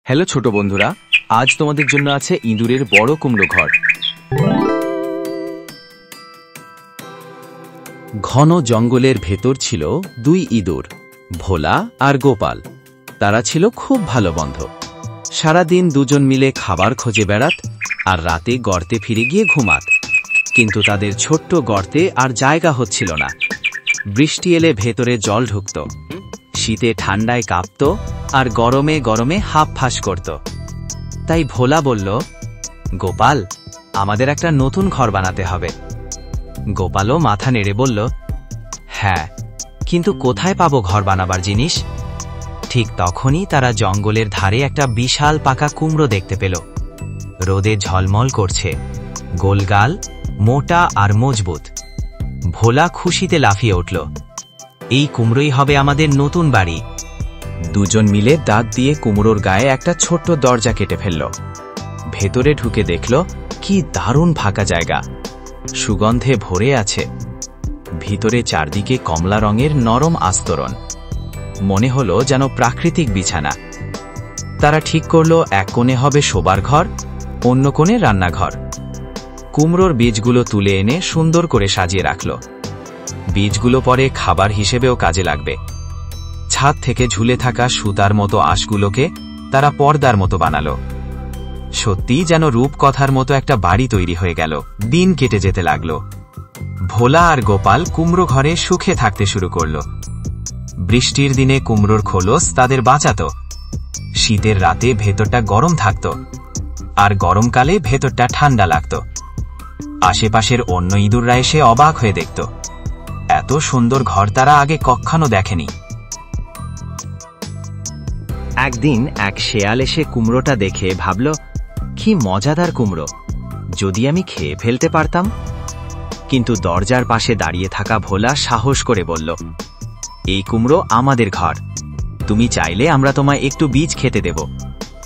Hello ছোট বন্ধুরা, আজ তোমাদের জন্য আছে ইঁদুরের বড় কুমড়ো ঘর। ঘন জঙ্গলের ভেতর ছিল দুই ইঁদুর, ভোলা আর গোপাল। তারা ছিল খুব ভালো বন্ধু। সারাদিন দুজন মিলে খাবার খোঁজে বেড়াত আর রাতে গর্তে ফিরে গিয়ে ঘুমাত। কিন্তু তাদের ছোট্ট গর্তে আর জায়গা হচ্ছিল না। বৃষ্টি এলে ভেতরে জল ঢুকত, শীতে ঠান্ডায় কাঁপত আর গরমে গরমে হাঁফফাঁস করত। তাই ভোলা বলল, গোপাল, আমাদের একটা নতুন ঘর বানাতে হবে। গোপালও মাথা নেড়ে বলল, হ্যাঁ, কিন্তু কোথায় পাবো ঘর বানাবার জিনিস? ঠিক তখনই তারা জঙ্গলের ধারে একটা বিশাল পাকা কুমড়ো দেখতে পেল। রোদে ঝলমল করছে, গোলগাল, মোটা আর মজবুত। ভোলা খুশিতে লাফিয়ে উঠল, এই কুমড়োই হবে আমাদের নতুন বাড়ি। দুজন মিলে দাঁত দিয়ে কুমড়োর গায়ে একটা ছোট্ট দরজা কেটে ফেলল। ভেতরে ঢুকে দেখল কি দারুণ ফাঁকা জায়গা, সুগন্ধে ভরে আছে। ভিতরে চারদিকে কমলা রঙের নরম আস্তরণ, মনে হলো যেন প্রাকৃতিক বিছানা। তারা ঠিক করল এক কোণে হবে শোবার ঘর, অন্য কোণে রান্নাঘর। কুমড়োর বীজগুলো তুলে এনে সুন্দর করে সাজিয়ে রাখল। বীজগুলো পরে খাবার হিসেবেও কাজে লাগবে। ছাদ থেকে ঝুলে থাকা সুতার মতো আঁশগুলোকে তারা পর্দার মতো বানালো। সত্যিই যেন রূপকথার মতো একটা বাড়ি তৈরি হয়ে গেল। দিন কেটে যেতে লাগলো। ভোলা আর গোপাল কুমড়ো ঘরে সুখে থাকতে শুরু করল। বৃষ্টির দিনে কুমড়োর খোলস তাদের বাঁচাত, শীতের রাতে ভেতরটা গরম থাকত আর গরমকালে ভেতরটা ঠান্ডা লাগত। আশেপাশের অন্য ইঁদুররা এসে অবাক হয়ে দেখত, এত সুন্দর ঘর তারা আগে কখনো দেখেনি। একদিন এক শেয়াল এসে কুমড়োটা দেখে ভাবল, কি মজাদার কুমড়ো, যদি আমি খেয়ে ফেলতে পারতাম। কিন্তু দরজার পাশে দাঁড়িয়ে থাকা ভোলা সাহস করে বলল, এই কুমড়ো আমাদের ঘর, তুমি চাইলে আমরা তোমায় একটু বীজ খেতে দেব,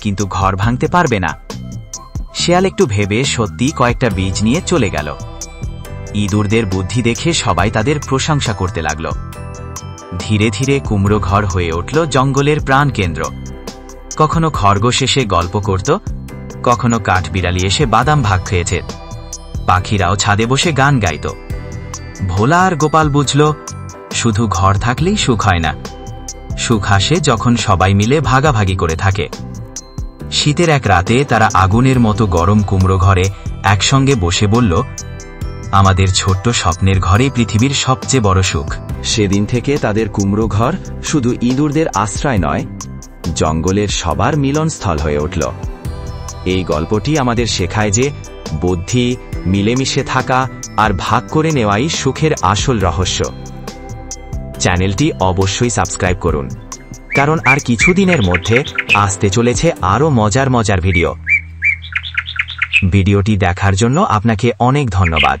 কিন্তু ঘর ভাঙতে পারবে না। শেয়াল একটু ভেবে সত্যি কয়েকটা বীজ নিয়ে চলে গেল। ইঁদুরদের বুদ্ধি দেখে সবাই তাদের প্রশংসা করতে লাগল। ধীরে ধীরে কুমড়ো ঘর হয়ে উঠল জঙ্গলের প্রাণকেন্দ্র। কখনো খরগোশ এসে গল্প করত, কখনো কাঠবিড়ালি এসে বাদাম ভাগ খেয়েছে, পাখিরাও ছাদে বসে গান গাইত। ভোলা আর গোপাল বুঝল, শুধু ঘর থাকলেই সুখ হয় না, সুখ আসে যখন সবাই মিলে ভাগাভাগি করে থাকে। শীতের এক রাতে তারা আগুনের মতো গরম কুমড়ো ঘরে একসঙ্গে বসে বলল, আমাদের ছোট্ট স্বপ্নের ঘরে পৃথিবীর সবচেয়ে বড় সুখ। সেদিন থেকে তাদের কুমড়ো ঘর শুধু ইঁদুরদের আশ্রয় নয়, জঙ্গলের সবার মিলনস্থল হয়ে উঠল। এই গল্পটি আমাদের শেখায় যে বুদ্ধি, মিলেমিশে থাকা আর ভাগ করে নেওয়াই সুখের আসল রহস্য। চ্যানেলটি অবশ্যই সাবস্ক্রাইব করুন, কারণ আর কিছুদিনের মধ্যে আসতে চলেছে আরও মজার মজার ভিডিও। ভিডিওটি দেখার জন্য আপনাকে অনেক ধন্যবাদ।